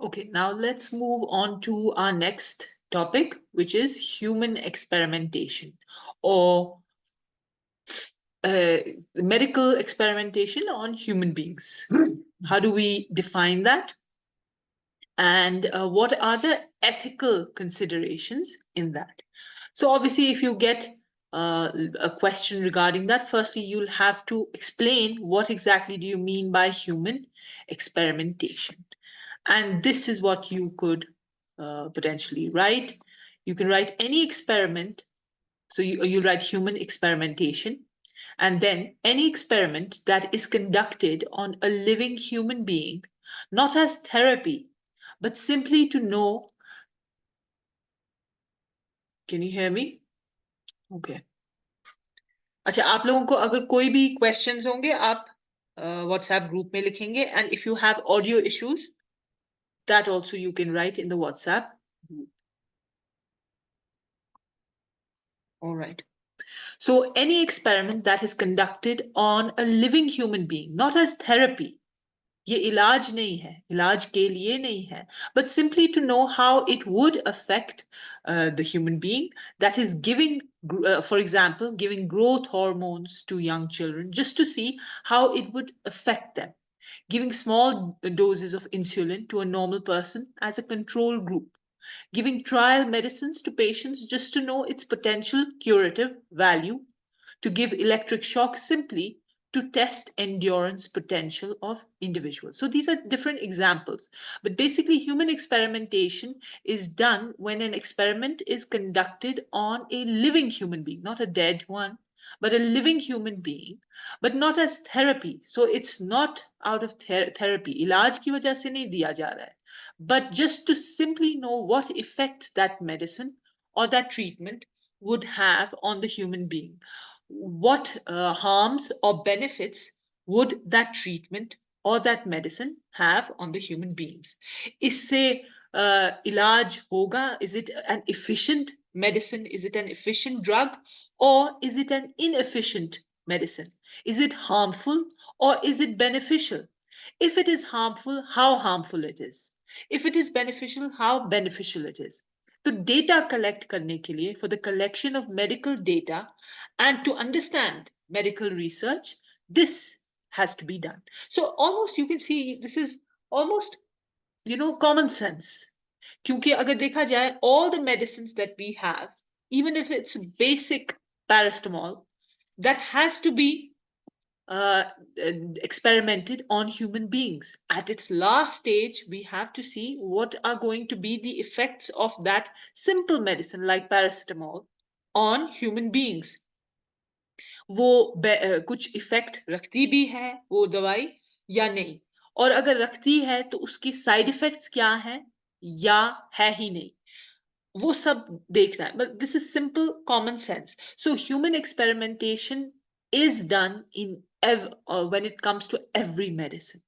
Okay, now let's move on to our next topic, which is human experimentation or uh, medical experimentation on human beings. How do we define that? And what are the ethical considerations in that? So, obviously, if you get a question regarding that, firstly, you'll have to explain what exactly do you mean by human experimentation. And this is what you could potentially write. You can write any experiment. So you write human experimentation, and then any experiment that is conducted on a living human being, not as therapy, but simply to know. Can you hear me? Okay. अच्छा, आप लोगों को अगर कोई भी questions होंगे आप WhatsApp group में लिखेंगे, and if you have audio issues that also you can write in the WhatsApp group. All right. So any experiment that is conducted on a living human being, not as therapy, ये इलाज नहीं है, इलाज के लिए नहीं है, but simply to know how it would affect the human being, that is giving, for example, giving growth hormones to young children just to see how it would affect them, giving small doses of insulin to a normal person as a control group, giving trial medicines to patients just to know its potential curative value, to give electric shock simply to test endurance potential of individuals. So these are different examples. But basically, human experimentation is done when an experiment is conducted on a living human being, not a dead one, but a living human being, but not as therapy. So it's not out of therapy. इलाज की वजह से नहीं दिया जा रहा है, but just to simply know what effects that medicine or that treatment would have on the human being. What harms or benefits would that treatment or that medicine have on the human beings? इससे इलाज होगा? Is it an efficient medicine? Is it an efficient drug? Or is it an inefficient medicine? Is it harmful or is it beneficial? If it is harmful, how harmful it is? If it is beneficial, how beneficial it is? तो data collect करने के लिए, for the collection of medical data and to understand medical research, this has to be done. So almost you can see this is almost, common sense. क्योंकि अगर देखा जाए, all the medicines that we have, even if it's basic paracetamol, that has to be uh, experimented on human beings. At its last stage, we have to see what are going to be the effects of that simple medicine like paracetamol on human beings. वो कुछ effect रखती भी है वो दवाई या नहीं, और अगर रखती है तो उसकी साइड इफेक्ट्स क्या है या है ही नहीं, वो सब देखना है. But this is simple common sense. So human experimentation is done in when it comes to every medicine.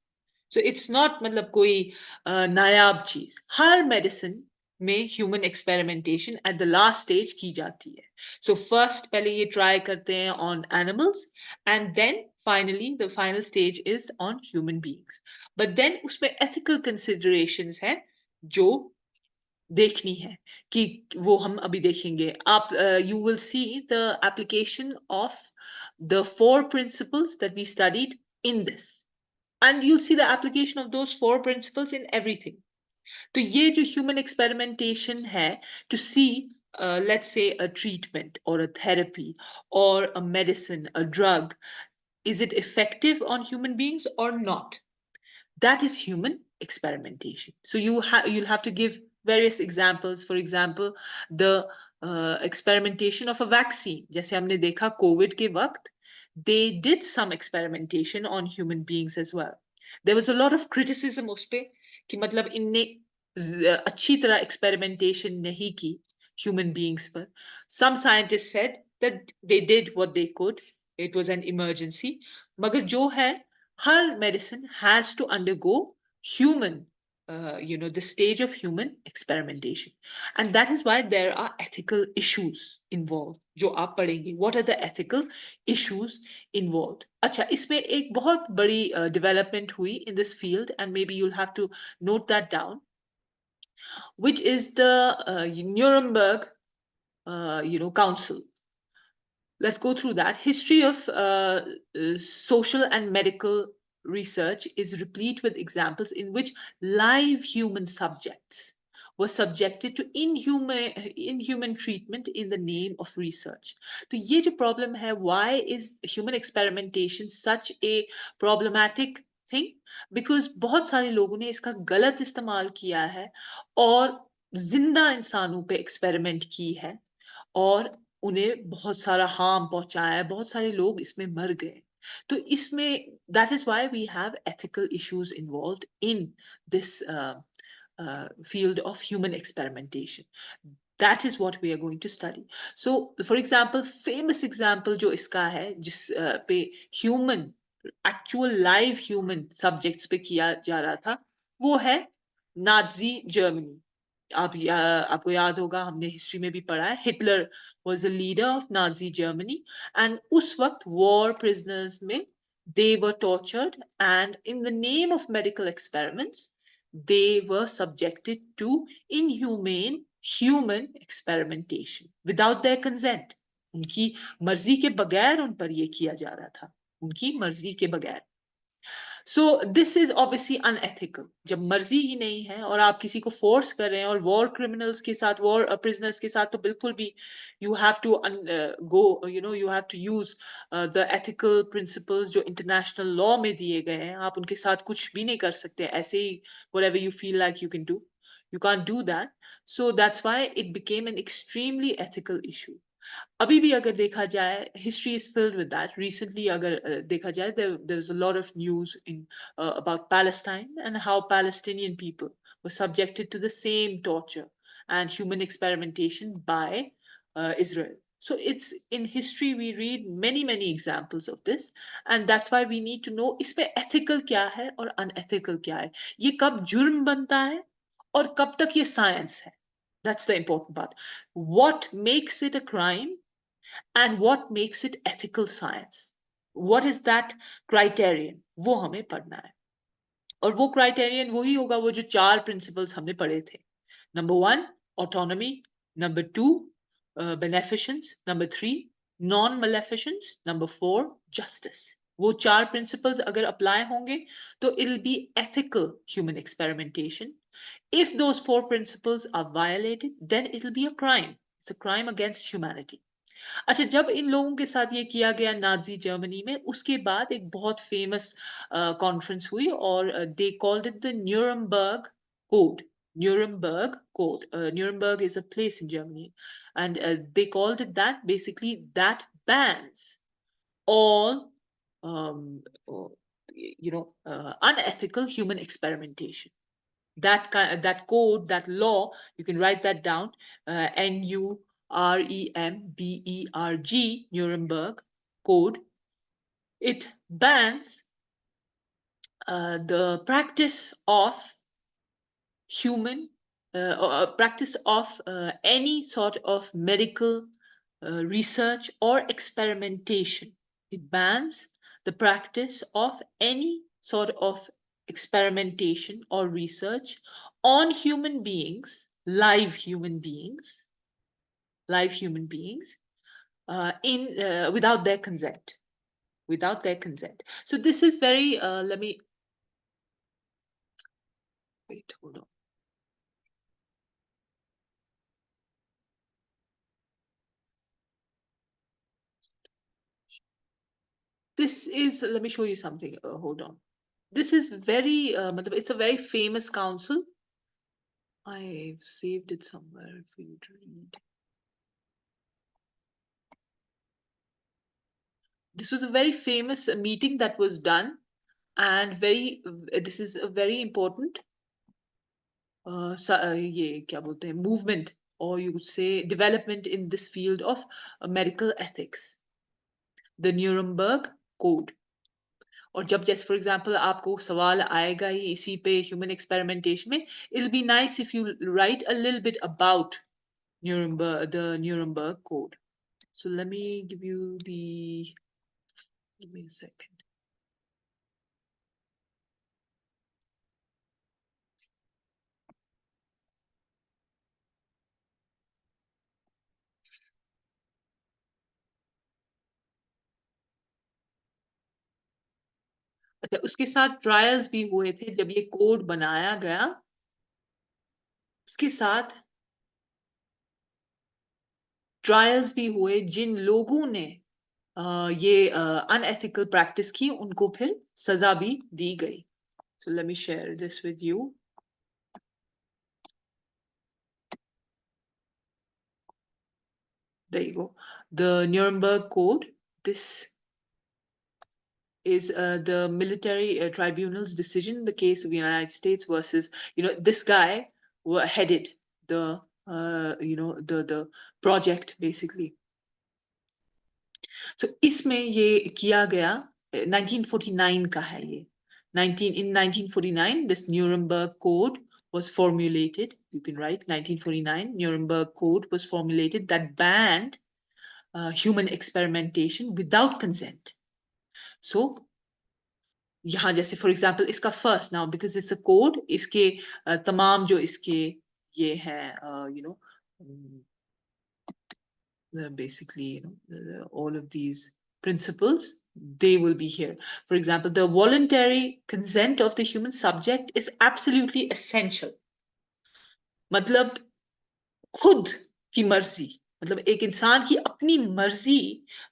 So it's not मतलब कोई नायाब चीज. हर medicine में human experimentation at the last stage की जाती है. So first पहले ये try करते हैं on animals, and then finally the final stage is on human beings. But then उसमें ethical considerations हैं जो देखनी है कि वो हम अभी देखेंगे. आप you will see the application of the 4 principles that we studied in this, and you'll see the application of those 4 principles in everything. तो ये जो human experimentation है, to see let's say a treatment or a therapy or a medicine, a drug, is it effective on human beings or not? That is human experimentation. So you'll have to give various examples. For example, the experimentation of a vaccine. जैसे हमने देखा COVID के वक्त, they did some experimentation on human beings as well. There was a lot of criticism उस पे कि मतलब इनने अच्छी तरह experimentation नहीं की human beings पर. Some scientists said that they did what they could. It was an emergency. मगर जो है, her medicine has to undergo human, the stage of human experimentation. And that is why there are ethical issues involved. जो आप पढ़ेंगे, what are the ethical issues involved? अच्छा, इसमें एक बहुत बड़ी development हुई in this field, and maybe you'll have to note that down. which is the Nuremberg, Council. Let's go through that. History of social and medical research is replete with examples in which live human subjects were subjected to inhuman treatment in the name of research. तो ये जो problem है, why is human experimentation such a problematic thing? Because बहुत सारे लोगों ने इसका गलत इस्तेमाल किया है और जिंदा इंसानों पे एक्सपेरिमेंट की है और उन्हें बहुत सारा हार्म पहुंचाया है, बहुत सारे लोग इसमें मर गए. तो इसमें that is why we have ethical issues involved in this field of human experimentation. That is what we are going to study. So for example, famous example जो इसका है जिस पे human actual live human subjects पे किया जा रहा था, वो है नाजी जर्मनी. आपको याद होगा, हमने हिस्ट्री में भी पढ़ा है, Hitler was a leader of Nazi Germany and उस वक्त वॉर प्रिजनर्स में they were tortured and in the name of medical experiments they were subjected to inhumane human experimentation without their consent. उनकी मर्जी के बगैर उन पर यह किया जा रहा था, उनकी मर्जी के बगैर. सो दिस इज ऑब्वियसली अनएथिकल. जब मर्जी ही नहीं है और आप किसी को फोर्स कर रहे हैं, और वॉर क्रिमिनल्स के साथ, वॉर प्रिजनर्स के साथ तो बिल्कुल भी you have to go, you have to use the ethical principles जो इंटरनेशनल लॉ में दिए गए हैं. आप उनके साथ कुछ भी नहीं कर सकते ऐसे ही, whatever you feel like you can do, you can't do that. So that's why it became an extremely ethical issue. अभी भी अगर देखा जाए, history is filled with that. Recently अगर देखा जाए, there was a lot of news in about Palestine and how Palestinian people were subjected to the same torture and human experimentation by Israel. So it's in history we read many examples of this, and that's why we need to know इसमें ethical क्या है और unethical क्या है, ये कब जुर्म बनता है और कब तक ये science है. That's the important part. What makes it a crime and what makes it ethical science? What is that criterion? वो हमें पढ़ना है. और वो क्राइटेरियन वही होगा, वो जो 4 प्रिंसिपल्स हमने पढ़े थे. Number 1 autonomy, number 2 beneficence, number 3 non maleficence, number 4 justice. वो 4 प्रिंसिपल्स अगर अप्लाई होंगे तो it will be ethical human experimentation. If those 4 principles are violated, then it will be a crime. It's a crime against humanity. अच्छा, जब इन लोगों के साथ ये किया गया नाजी जर्मनी में, उसके बाद एक बहुत फेमस कॉन्फ्रेंस हुई और they called it the Nuremberg code. Nuremberg Code. Nuremberg is a place in Germany, and they called it that. Basically, that bans all, um, uh, unethical human experimentation. That code, that law, you can write that down. Nuremberg, Nuremberg Code. It bans the practice of human practice of any sort of medical research or experimentation. It bans the practice of any sort of experimentation or research on human beings, live human beings, in without their consent, without their consent. So this is very. Let me wait. Hold on. This is. Let me show you something. Hold on. This is very. It's a very famous council. I've saved it somewhere for you to read. This was a very famous meeting that was done, and this is a very important ये क्या बोलते हैं, movement, or you could say development in this field of medical ethics, the Nuremberg Code. और जब जैसे for example आपको सवाल आएगा ही इसी पे ह्यूमन एक्सपेरिमेंटेशन में, it'll be nice if you write a little bit about the Nuremberg Code. So let me give you the, give me a second. अच्छा, उसके साथ ट्रायल्स भी हुए थे जब ये कोड बनाया गया, उसके साथ ट्रायल्स भी हुए जिन लोगों ने ये अनएथिकल प्रैक्टिस की, उनको फिर सजा भी दी गई. So let me share this with you. There you go. The Nuremberg Code. This is the military tribunal's decision in the case of the United States versus, this guy headed the, the project basically. So इसमें ये किया गया 1949 का है ये. 1949 this Nuremberg Code was formulated. You can write 1949 Nuremberg Code was formulated that banned human experimentation without consent. So यहाँ जैसे for example इसका first now because it's a code, इसके तमाम जो इसके ये है you know basically all of these principles, they will be here. For example, the voluntary consent of the human subject is absolutely essential. मतलब खुद की मर्जी, मतलब एक इंसान की अपनी मर्जी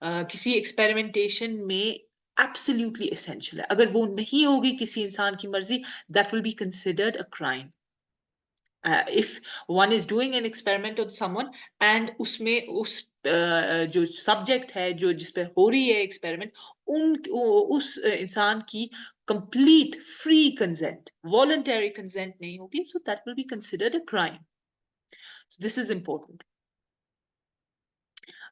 किसी एक्सपेरिमेंटेशन में एब्सोल्युटली एसेंशियल है. अगर वो नहीं होगी किसी इंसान की मर्जी, that will be considered a crime. If one is doing an experiment on someone and उसमें उस जो सब्जेक्ट है जो जिस पे हो रही है एक्सपेरिमेंट, उस इंसान की complete free consent, voluntary consent नहीं होगी, so that will be considered a crime. So this is important.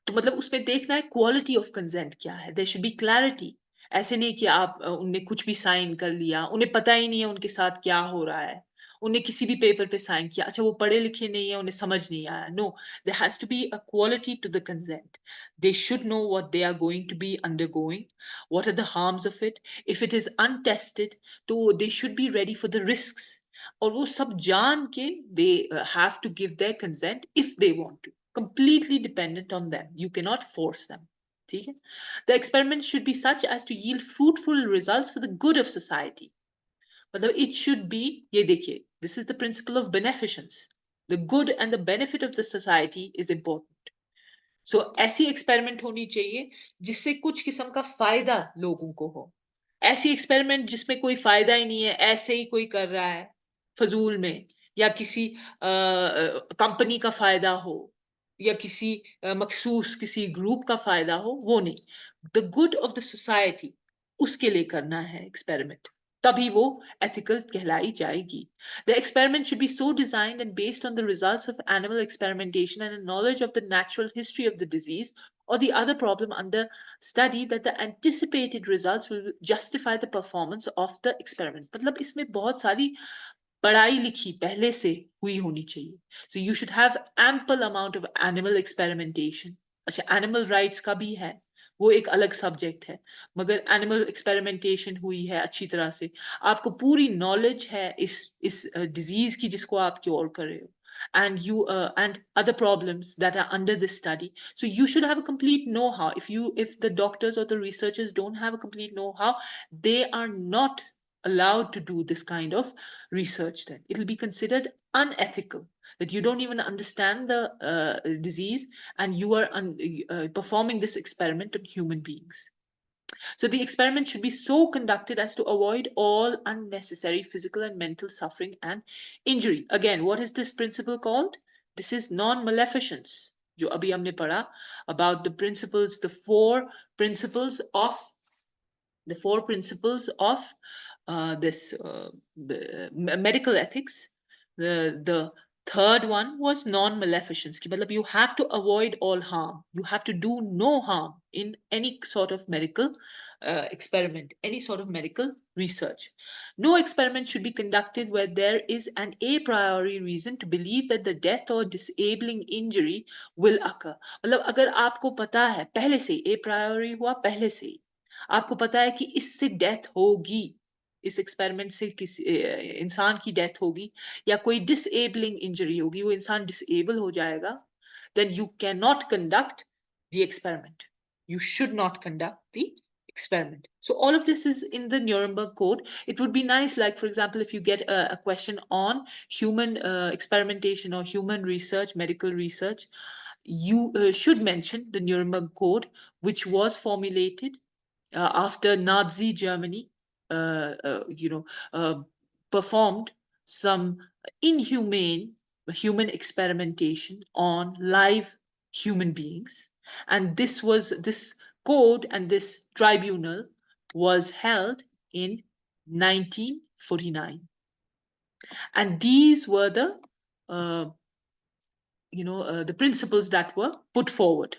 तो मतलब उसमें देखना है क्वालिटी ऑफ कंसेंट क्या है. There should be clarity. ऐसे नहीं कि आप उनने कुछ भी साइन कर लिया, उन्हें पता ही नहीं है उनके साथ क्या हो रहा है, उन्हें किसी भी पेपर पे साइन किया, अच्छा वो पढ़े लिखे नहीं है, उन्हें समझ नहीं आया. No, there has to be a quality to the consent. They should know what they are going to be undergoing, what are the harms of it. If it is untested, तो they should be ready for the risks. और वो सब जान के they have to give their consent if they want to. Completely dependent on them. You cannot force them. Okay? The experiment should be such as to yield fruitful results for the good of society. But it should be, ye dekhiye, this is the principle of beneficence. The good and the benefit of the society is important. So ऐसी experiment होनी चाहिए जिससे कुछ किस्म का फायदा लोगों को हो. ऐसी एक्सपेरिमेंट जिसमें कोई फायदा ही नहीं है, ऐसे ही कोई कर रहा है फजूल में, या किसी कंपनी का फायदा हो, या किसी मखसूस किसी ग्रुप का फायदा हो, वो नहीं. The good of the society, उसके लिए करना है एक्सपेरिमेंट, तभी वो ethical कहलाई जाएगी. The experiment should be so designed and based on the results of animal experimentation and a knowledge of the natural history of the disease or the other problem under study that the anticipated results will justify the performance of the experiment. मतलब इसमें बहुत सारी पढ़ाई लिखी पहले से हुई होनी चाहिए. So you should have ample amount of animal experimentation. अच्छा, animal rights का भी है, वो एक अलग सब्जेक्ट है, मगर एनिमल एक्सपेरिमेंटेशन हुई है अच्छी तरह से, आपको पूरी नॉलेज है इस डिजीज की जिसको आप क्योर कर रहे हो, and you and other problems that are under this study. So you should have a complete know-how. If the doctors or the researchers don't have a complete know-how, they are not allowed to do this kind of research. Then it'll be considered unethical, that you don't even understand the disease and you are performing this experiment on human beings. So the experiment should be so conducted as to avoid all unnecessary physical and mental suffering and injury. Again, what is this principle called? This is non-maleficence. जो अभी हमने पढ़ा about the principles, the four principles of this medical ethics. The third one was non-maleficence. कि मतलब you have to avoid all harm. You have to do no harm in any sort of medical experiment, any sort of medical research. No experiment should be conducted where there is an a priori reason to believe that the death or disabling injury will occur. मतलब अगर आपको पता है पहले से a priori हुआ पहले से ही, आपको पता है कि इससे डेथ होगी, इस एक्सपेरिमेंट से किसी इंसान की डेथ होगी या कोई डिसेबलिंग इंजरी होगी, वो इंसान डिसेबल हो जाएगा, then you cannot conduct the experiment. You should not conduct the experiment. So all of this is in the Nuremberg Code. It would be nice, like for example, if you get a question on human experimentation or human research, medical research, you should mention the Nuremberg Code, which was formulated after Nazi Germany, uh, uh, you know, uh, performed some inhumane human experimentation on live human beings, and this code and this tribunal was held in 1949, and these were uh, the principles that were put forward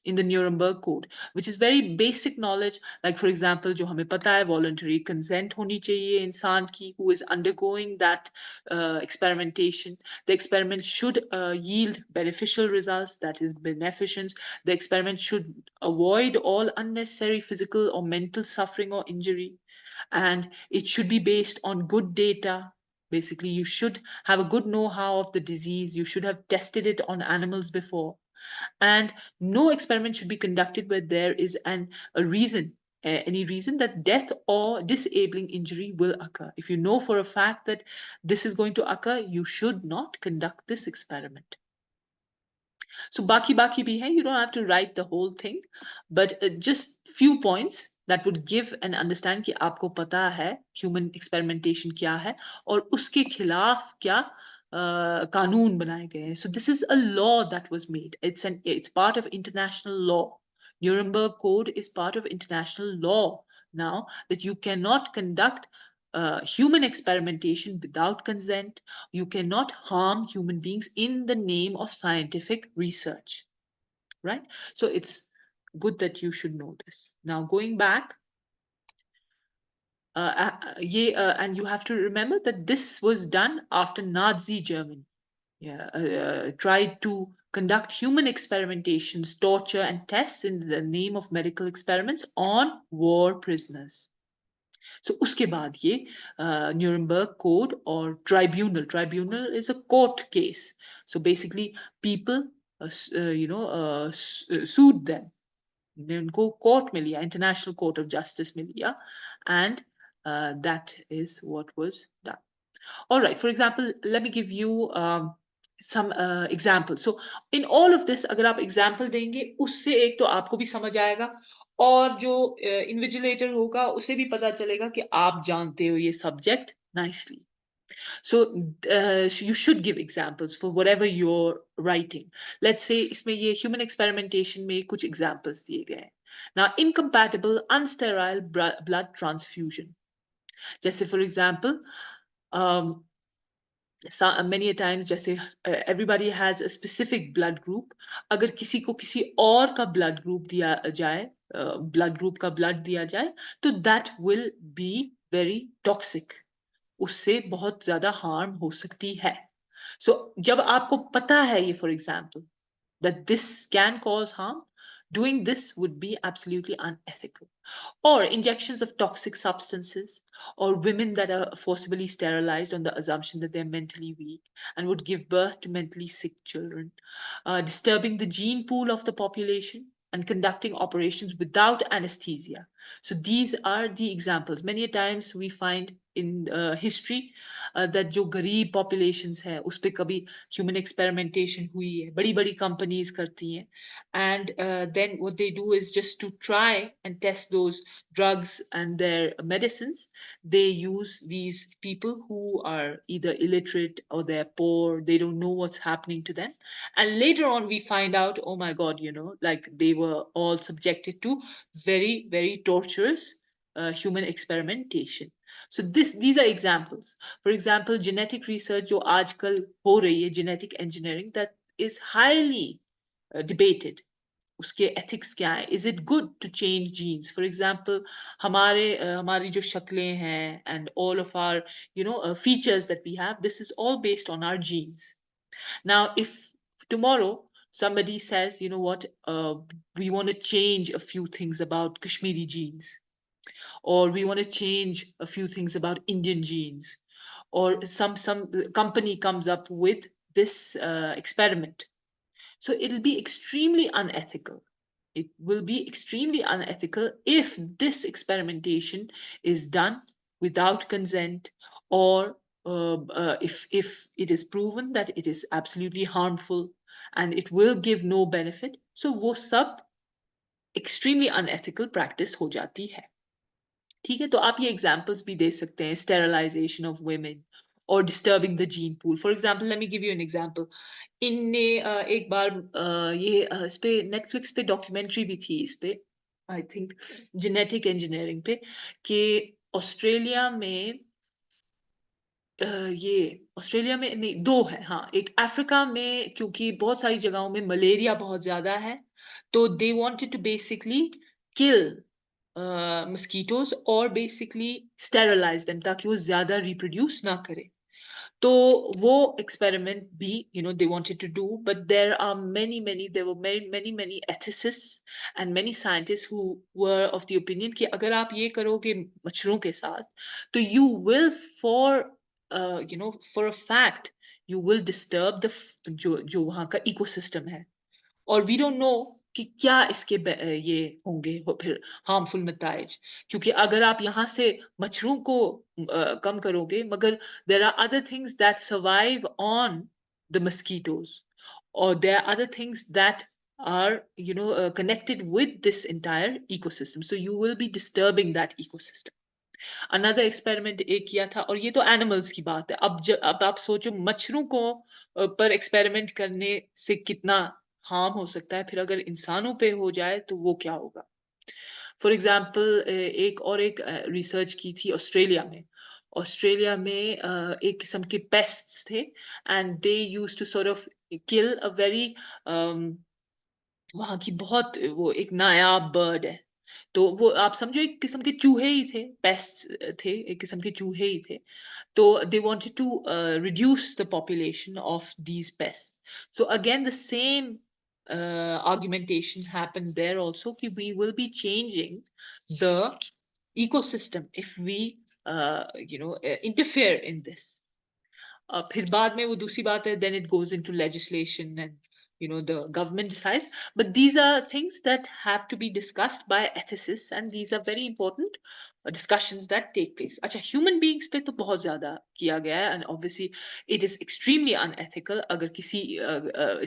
in the Nuremberg Code, which is very basic knowledge. Like for example, जो हमें पता है voluntary consent होनी चाहिए इंसान की who is undergoing that experimentation. The experiment should yield beneficial results, that is beneficence. The experiment should avoid all unnecessary physical or mental suffering or injury, and it should be based on good data. Basically, you should have a good know-how of the disease. You should have tested it on animals before, and no experiment should be conducted where there is any reason that death or disabling injury will occur. If you know for a fact that this is going to occur, you should not conduct this experiment. So baki bhi hai. You don't have to write the whole thing, but just few points that would give an understand कि आपको पता है human experimentation क्या है और उसके खिलाफ क्या कानून बनाए गए हैं. So this is a law that was made. It's part of international law. Nuremberg Code is part of international law now, that you cannot conduct human experimentation without consent. You cannot harm human beings in the name of scientific research, right? So it's good that you should know this. Now, going back, and you have to remember that this was done after Nazi Germany tried to conduct human experimentations, torture, and tests in the name of medical experiments on war prisoners. So उसके बाद ये Nuremberg Code or tribunal is a court case. So basically people sued them. उनको court में लिया, International Court of Justice में लिया, and that is what was done. All right, for example, let me give you some examples. So in all of this, अगर आप example देंगे, उससे एक तो आपको भी समझ आएगा, और जो invigilator होगा उसे भी पता चलेगा कि आप जानते हो ये subject nicely. So you should give examples for whatever you're writing. Let's say इसमें ये human experimentation में कुछ examples दिए गए हैं. Now, incompatible unsterile blood transfusion. जैसे for example, um, many a times जैसे everybody has a specific blood group. अगर किसी को किसी और का blood group दिया जाए, blood group का blood दिया जाए, तो that will be very toxic. उससे बहुत ज्यादा harm हो सकती है. So जब आपको पता है ये, for example, that this can cause harm, doing this would be absolutely unethical. Or injections of toxic substances, or women that are forcibly sterilized on the assumption that they're mentally weak and would give birth to mentally sick children, disturbing the gene pool of the population, and conducting operations without anesthesia. So these are the examples. Many times we find in history that जो गरीब populations है उस पे कभी human experimentation हुई है, बड़ी बड़ी companies करती हैं, and then what they do is just to try and test those drugs and their medicines, they use these people who are either illiterate or they're poor, they don't know what's happening to them, and later on we find out, oh my god, like they were all subjected to very very torturous human experimentation. So these are examples. For example, genetic research जो आजकल हो रही है, genetic engineering, that is highly debated. उसके ethics क्या है? Is it good to change genes? For example, हमारी जो शक्लें हैं and all of our features that we have, this is all based on our genes. Now, if tomorrow somebody says, you know what, we want to change a few things about Kashmiri genes, or we want to change a few things about Indian genes, or some company comes up with this experiment, so it'll be extremely unethical. It will be extremely unethical if this experimentation is done without consent, or if it is proven that it is absolutely harmful and it will give no benefit. So वो सब extremely unethical practice हो जाती है. ठीक है, तो आप ये एग्जांपल्स भी दे सकते हैं, स्टेरिलाइजेशन ऑफ वुमेन और disturbing the gene pool. For example, let me give you an example. इनने एक बार ये इस पे नेटफ्लिक्स पे डॉक्यूमेंट्री भी थी इस पे, आई थिंक जेनेटिक इंजीनियरिंग पे, कि ऑस्ट्रेलिया में ये ऑस्ट्रेलिया में नहीं, दो है, हाँ, एक अफ्रीका में, क्योंकि बहुत सारी जगहों में मलेरिया बहुत ज्यादा है, तो they wanted to basically kill mosquitoes और बेसिकली स्टेरलाइज देम ताकि वो ज्यादा रिप्रोड्यूस ना करे. तो वो एक्सपेरिमेंट भी, they wanted to do, but there are there were many ethicists and many scientists who were of the opinion कि अगर आप ये करोगे मच्छरों के साथ, तो you will for a fact you will disturb the जो वहाँ का ecosystem है. और वी डोंट नो कि क्या इसके ये होंगे फिर हार्मफुल नताइज, क्योंकि अगर आप यहाँ से मच्छरों को कम करोगे, मगर there are other things that survive on the mosquitoes, or there are other things that are connected with this entire ecosystem, so you will be disturbing that ecosystem. Another experiment एक किया था, और ये तो एनिमल्स की बात है. अब आप सोचो मच्छरों को पर एक्सपेरिमेंट करने से कितना हार्म हो सकता है, फिर अगर इंसानों पे हो जाए तो वो क्या होगा. फॉर एग्जाम्पल, एक रिसर्च की थी ऑस्ट्रेलिया में. ऑस्ट्रेलिया में एक किस्म के पेस्ट्स थे, and they used to sort of kill a very, वहां की बहुत, वो एक नायाब बर्ड है, तो वो आप समझो एक किस्म के चूहे ही थे, पेस्ट थे, एक किस्म के चूहे ही थे. तो they wanted to reduce the population of these pests. So again, the same argumentation happened there also, कि we will be changing the ecosystem if we interfere in this. फिर बाद में वो दूसरी बात है, then it goes into legislation and the government decides, but these are things that have to be discussed by ethicists, and these are very important discussions that take place. अच्छा, human beings पे तो बहुत ज्यादा किया गया है, and obviously it is extremely unethical अगर किसी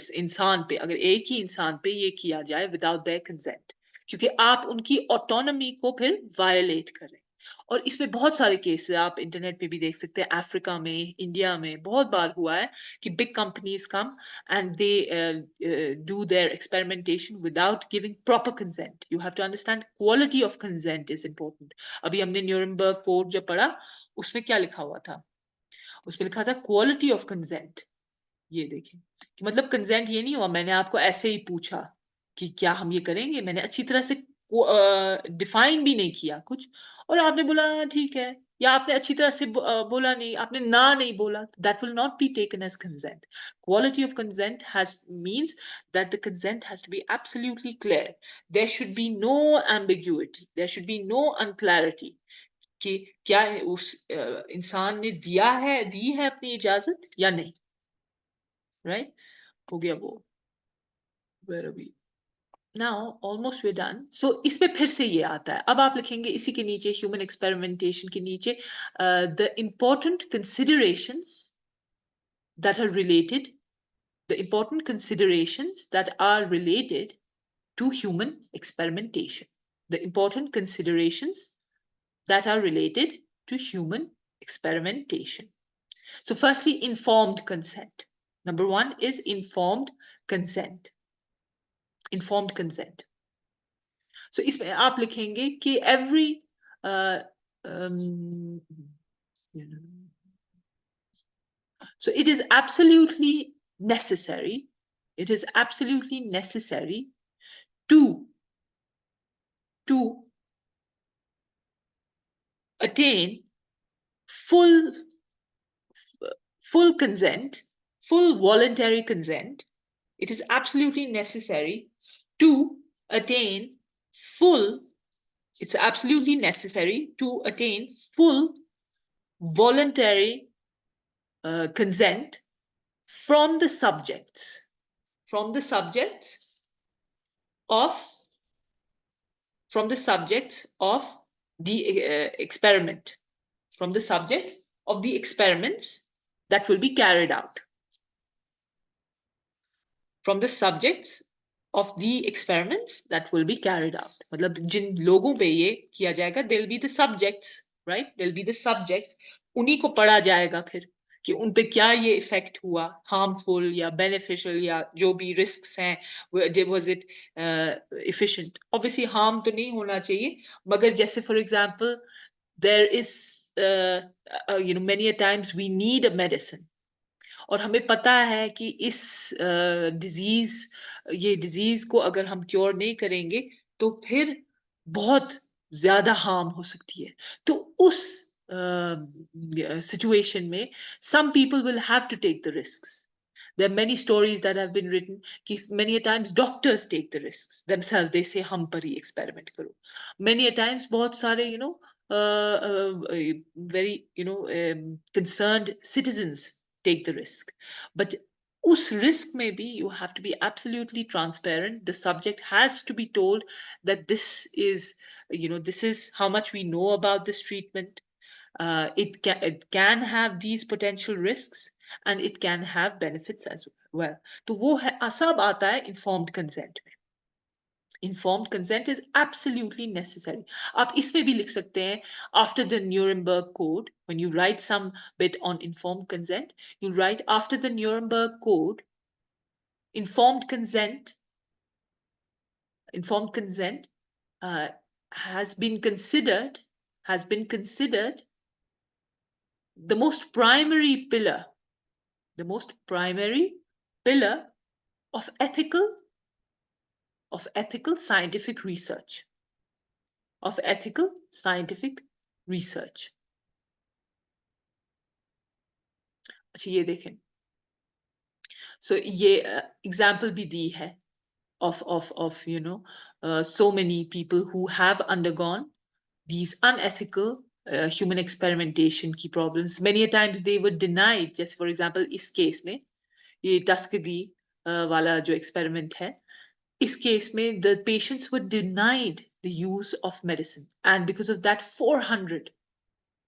इस इंसान पे, अगर एक ही इंसान पे ये किया जाए without their consent, क्योंकि आप उनकी ऑटोनॉमी को फिर वायलेट कर रहे हैं. और इसमें बहुत सारे केस आप इंटरनेट पे भी देख सकते हैं, अफ्रीका में, इंडिया में बहुत बार हुआ है कि big companies come and they do their experimentation without giving proper consent. You have to understand quality of consent is important. अभी हमने न्यूरनबर्ग कोड जब पढ़ा, उसमें क्या लिखा हुआ था? उसमें लिखा था क्वालिटी ऑफ कंसेंट. ये देखिए कि मतलब कंसेंट ये नहीं हुआ मैंने आपको ऐसे ही पूछा कि क्या हम ये करेंगे, मैंने अच्छी तरह से डिफाइन भी नहीं किया कुछ, और आपने बोला ठीक है, या आपने अच्छी तरह से बोला नहीं, आपने ना नहीं बोला, that will not be taken as consent. Quality of consent has means that the consent has to be absolutely clear. There should be no ambiguity, there should be no unclarity कि क्या उस इंसान ने दी है अपनी इजाजत या नहीं. राइट, हो गया वो. Where are we? Now almost we're done. So इसमें फिर से ये आता है, अब आप लिखेंगे इसी के नीचे, ह्यूमन एक्सपेरिमेंटेशन के नीचे, the important considerations that are related, the important considerations that are related to human experimentation. The important considerations that are related to human experimentation. So firstly, informed consent. Number one is informed consent. Informed consent. So इसमें आप लिखेंगे कि every um, so it is absolutely necessary, it is absolutely necessary to attain full consent, full voluntary consent. It is absolutely necessary to attain full, it's absolutely necessary to attain full voluntary consent from the subjects of from the subjects of the experiment, from the subjects of the experiments that will be carried out, from the subjects of the experiments that will be carried out. मतलब जिन लोगों पे ये किया जाएगा, they'll be the subjects, right? They'll be the subjects. उन्हीं को पढ़ा जाएगा फिर कि उन पे क्या ये इफेक्ट हुआ, हार्मफुल या बेनिफिशियल या जो भी रिस्क्स हैं, was it efficient? Obviously harm तो नहीं होना चाहिए, मगर जैसे for example there is many a times we need a medicine, और हमें पता है कि इस ये डिजीज को अगर हम क्योर नहीं करेंगे तो फिर बहुत ज्यादा हार्म हो सकती है। तो उस सिचुएशन में some people will have to take the risks. There are many stories that have been written कि many a times doctors take the risks themselves. They say हम पर ही experiment करो. Many a times बहुत सारे very concerned citizens take the risk. But us risk maybe you have to be absolutely transparent. The subject has to be told that this is, this is how much we know about this treatment. It can have these potential risks and it can have benefits as well. तो वो है सब आता है informed consent में. Informed consent is absolutely necessary. आप इसमें भी लिख सकते हैं, after the Nuremberg Code, when you write some bit on informed consent, you write after the Nuremberg Code, informed consent has been considered the most primary pillar of ethical scientific research. अच्छा ये देखें, so ये example भी दी है of so many people who have undergone these unethical human experimentation की problems. Many a times they were denied. Just for example इस case में ये Tuskegee वाला जो experiment है, इस case में the patients were denied the use of medicine, and because of that 400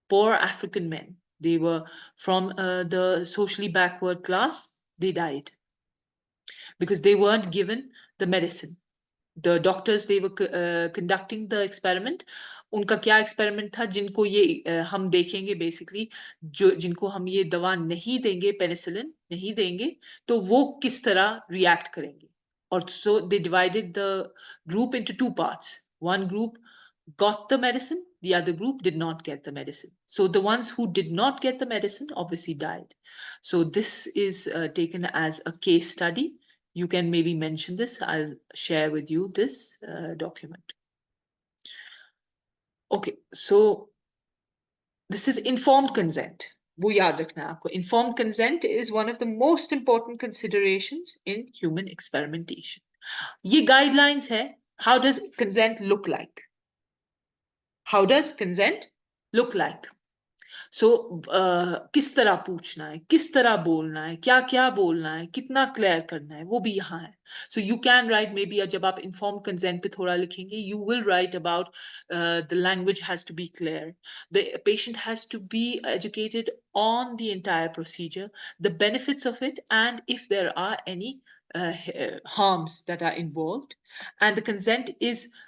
poor African men, they were from the socially backward class, they died because they weren't given the medicine. The doctors, they were conducting the experiment. उनका क्या experiment था, जिनको ये हम देखेंगे basically, जिनको हम ये दवा नहीं देंगे, penicillin नहीं देंगे, तो वो किस तरह react करेंगे. और so they divided the group into two parts. One group got the medicine, the other group did not get the medicine. So the ones who did not get the medicine obviously died. So this is taken as a case study. You can maybe mention this. I'll share with you this document. Okay, so this is informed consent. वो याद रखना है आपको. Informed consent is one of the most important considerations in human experimentation. ये guidelines है. How does consent look like? How does consent look like? So किस तरह पूछना है, किस तरह बोलना है, क्या क्या बोलना है, कितना क्लियर करना है, वो भी यहाँ है. So you can write maybe जब आप informed consent पे थोड़ा लिखेंगे, you will write about the language has to be clear, the patient has to be educated on the entire procedure, the benefits of it, and if there are any harms that are involved, and the consent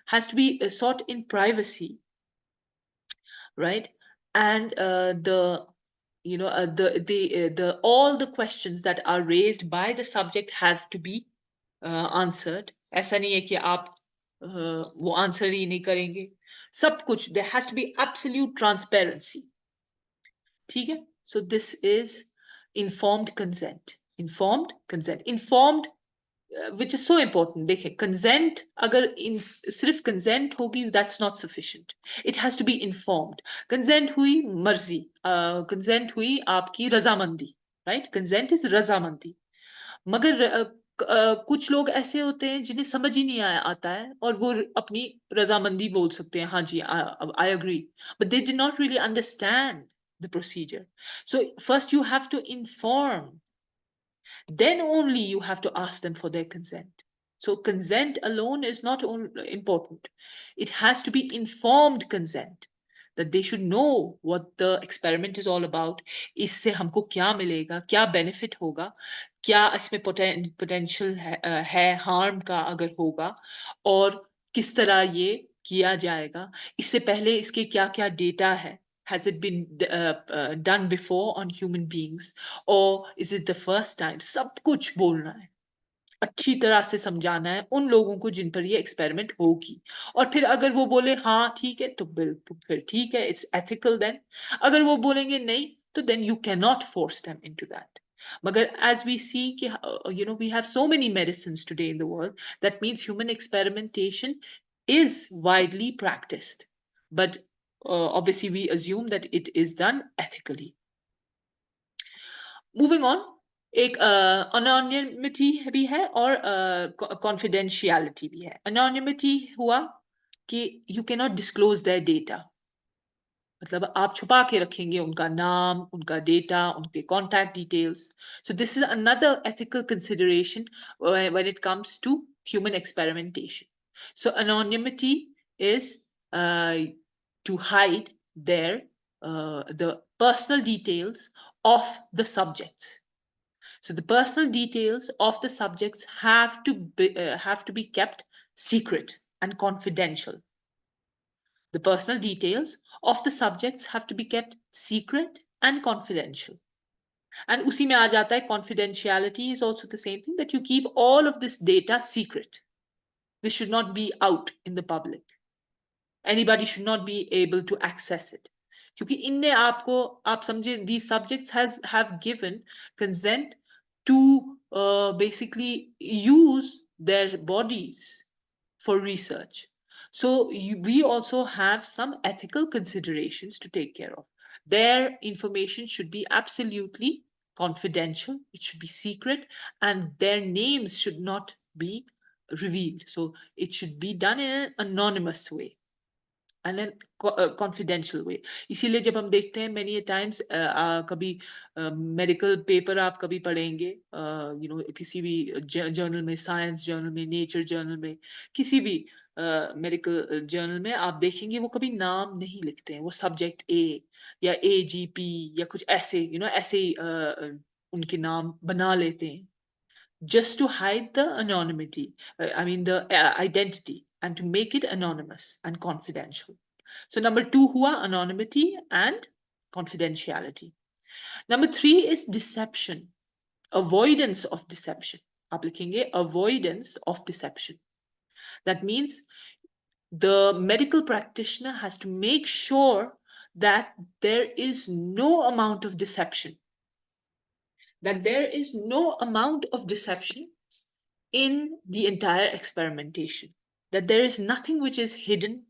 has to be sought in privacy, right? And the all the questions that are raised by the subject have to be answered. ऐसा नहीं है कि आप वो answer ही नहीं करेंगे. सब कुछ, there has to be absolute transparency. ठीक है? So this is informed consent. Informed which is so important. देखिए, consent अगर सिर्फ consent होगी, that's not sufficient. It has to be informed. Consent हुई मर्जी, consent हुई आपकी रजामंदी, right? Consent is रजामंदी. मगर कुछ लोग ऐसे होते हैं जिन्हें समझ ही नहीं आता है और वो अपनी रजामंदी बोल सकते हैं, हाँ जी, I agree, but they did not really understand the procedure. So first you have to inform, then only you have to ask them for their consent. So consent alone is not important. It has to be informed consent, that they should know what the experiment is all about. इससे हमको क्या मिलेगा, क्या benefit होगा, क्या इसमें potential है harm का अगर होगा, और किस तरह ये किया जाएगा, इससे पहले इसके क्या क्या data है, has it been done before on human beings, or is it the first time, सब कुछ बोलना है, अच्छी तरह से समझाना है उन लोगों को जिन पर ये एक्सपेरिमेंट होगी। और फिर अगर वो बोले हाँ ठीक है, तो बिल्कुल फिर ठीक है, इट्स एथिकल देन। अगर वो बोलेंगे नहीं, तो then you can not force them into that. मगर एज वी सी कि we have so many medicines today in the world, that means human experimentation is widely practiced, but obviously we assume that it is done ethically. Moving on, एक anonymity भी है और confidentiality भी है। Anonymity हुआ कि you can not disclose there data, मतलब आप छुपा के रखेंगे उनका नाम, उनका डेटा, उनके contact details. So this is another ethical consideration when it comes to human experimentation. So anonymity is to hide the personal details of the subjects. So the personal details of the subjects have to be kept secret and confidential. The personal details of the subjects have to be kept secret and confidential. And usi mein aa jata hai, confidentiality is also the same thing, that you keep all of this data secret. This should not be out in the public. Anybody should not be able to access it. क्योंकि इनने आपको, आप समझे, these subjects have given consent to basically use their bodies for research. So we also have some ethical considerations to take care of. Their information should be absolutely confidential, it should be secret, and their names should not be revealed. So it should be done in an anonymous way and in confidential way. इसीलिए जब हम देखते हैं many a times, कभी medical paper आप कभी पढ़ेंगे, किसी भी journal में, science journal में, nature journal में, किसी भी medical journal में आप देखेंगे वो कभी नाम नहीं लिखते हैं, वो subject A या AGP या कुछ ऐसे ऐसे ही उनके नाम बना लेते हैं, just to hide the anonymity, I mean the identity, and to make it anonymous and confidential. So number 2 hua anonymity and confidentiality. Number 3 is deception, avoidance of deception. आप लिखेंगे avoidance of deception. That means the medical practitioner has to make sure that there is no amount of deception, in the entire experimentation, that there is nothing which is hidden,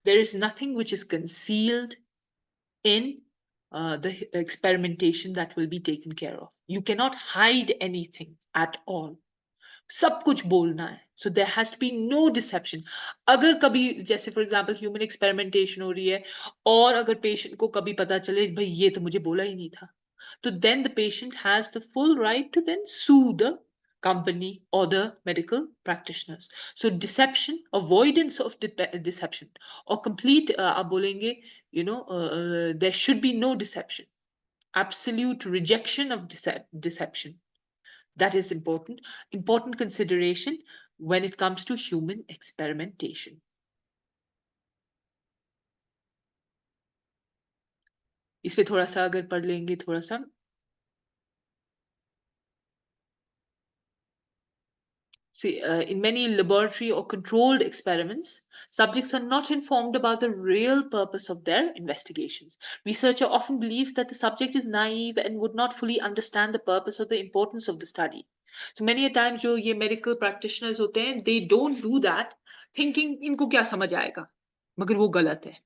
there is nothing which is concealed in the experimentation that will be taken care of. You cannot hide anything at all. सब कुछ बोलना है, so there has to be no deception. अगर कभी जैसे for example human experimentation हो रही है और अगर patient को कभी पता चले भाई ये तो मुझे बोला ही नहीं था, तो then the patient has the full right to then sue the company or the medical practitioners. So deception, avoidance of deception, or complete आप बोलेंगे there should be no deception, absolute rejection of deception. That is important consideration when it comes to human experimentation. इस पे थोड़ा सा अगर पढ़ लेंगे थोड़ा सा, see, in many laboratory or controlled experiments, subjects are not informed about the real purpose of their investigations. Researcher often believes that the subject is naive and would not fully understand the purpose or the importance of the study. So many a times जो ये medical practitioners होते हैं, they don't do that thinking इनको क्या समझ आएगा, मगर वो गलत है,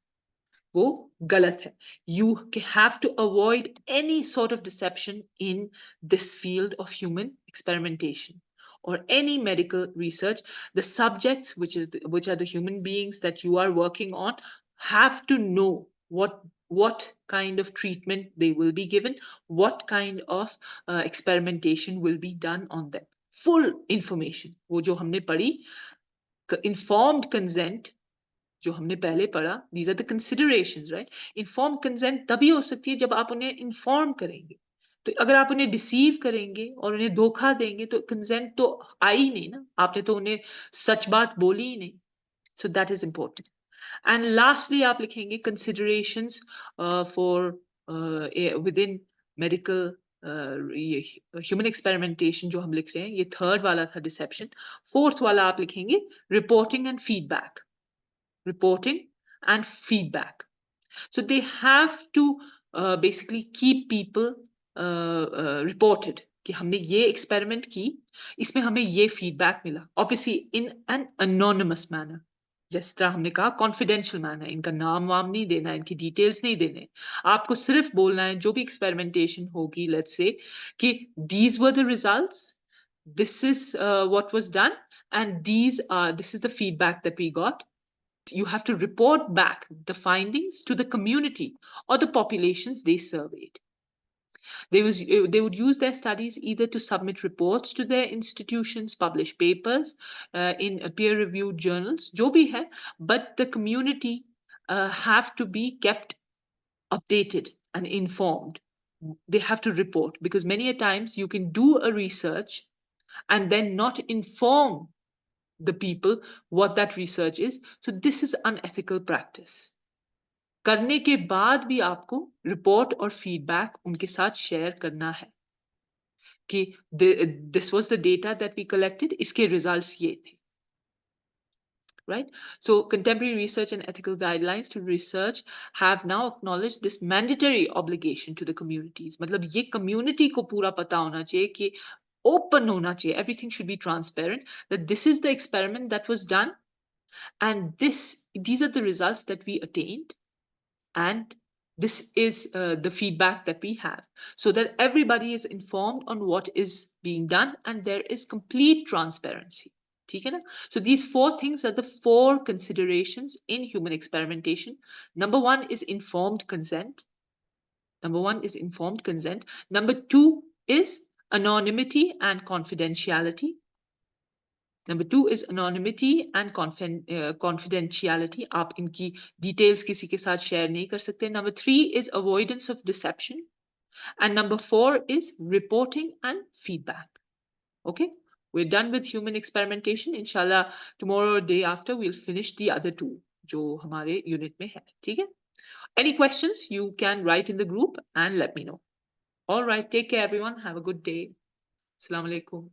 वो गलत है. You have to avoid any sort of deception in this field of human experimentation or any medical research. The subjects, which are the human beings that you are working on, have to know what kind of treatment they will be given, what kind of experimentation will be done on them. full information, वो जो हमने पढ़ी informed consent जो हमने पहले पढ़ा, these are the considerations, right? Informed consent तभी हो सकती है जब आप उन्हें inform करेंगे। तो अगर आप उन्हें deceive करेंगे और उन्हें धोखा देंगे तो consent तो आई ही नहीं ना, आपने तो उन्हें सच बात बोली ही नहीं। So that is important. And lastly आप लिखेंगे considerations for within medical ये human experimentation जो हम लिख रहे हैं, ये third वाला था deception. Fourth वाला आप लिखेंगे reporting and feedback. Reporting and feedback. So they have to basically keep people reported कि हमने ये experiment की, इसमें हमें ये feedback मिला. Obviously in an anonymous manner. जिस तरह हमने कहा confidential manner. इनका नाम वाम नहीं देना, इनकी details नहीं देने. आपको सिर्फ बोलना है जो भी experimentation होगी, let's say कि these were the results, this is what was done, and this is the feedback that we got. You have to report back the findings to the community or the populations they surveyed. They would use their studies either to submit reports to their institutions, publish papers in peer-reviewed journals, jo bhi hai, but the community have to be kept updated and informed. They have to report because many a times you can do a research and then not inform the people what that research is. So this is unethical practice. करने के बाद भी आपको report और feedback उनके साथ share करना है कि this was the data that we collected, इसके results ये थे. Right? So contemporary research and ethical guidelines to research have now acknowledged this mandatory obligation to the communities. मतलब ये community को पूरा पता होना चाहिए कि open होना चाहिए. Everything should be transparent. That this is the experiment that was done, and these are the results that we attained, and this is the feedback that we have, so that everybody is informed on what is being done and there is complete transparency. ठीक है ना? So these four things are the four considerations in human experimentation. Number one is informed consent. Number two is anonymity and confidentiality. Number two is anonymity and confidentiality. आप इनकी details किसी के साथ share नहीं कर सकते. Number three is avoidance of deception. And number four is reporting and feedback. Okay? We're done with human experimentation. Inshallah, tomorrow or day after, we'll finish the other two, जो हमारे unit में है. ठीक है? Any questions, you can write in the group and let me know. All right. Take care, everyone. Have a good day. Assalamu alaikum.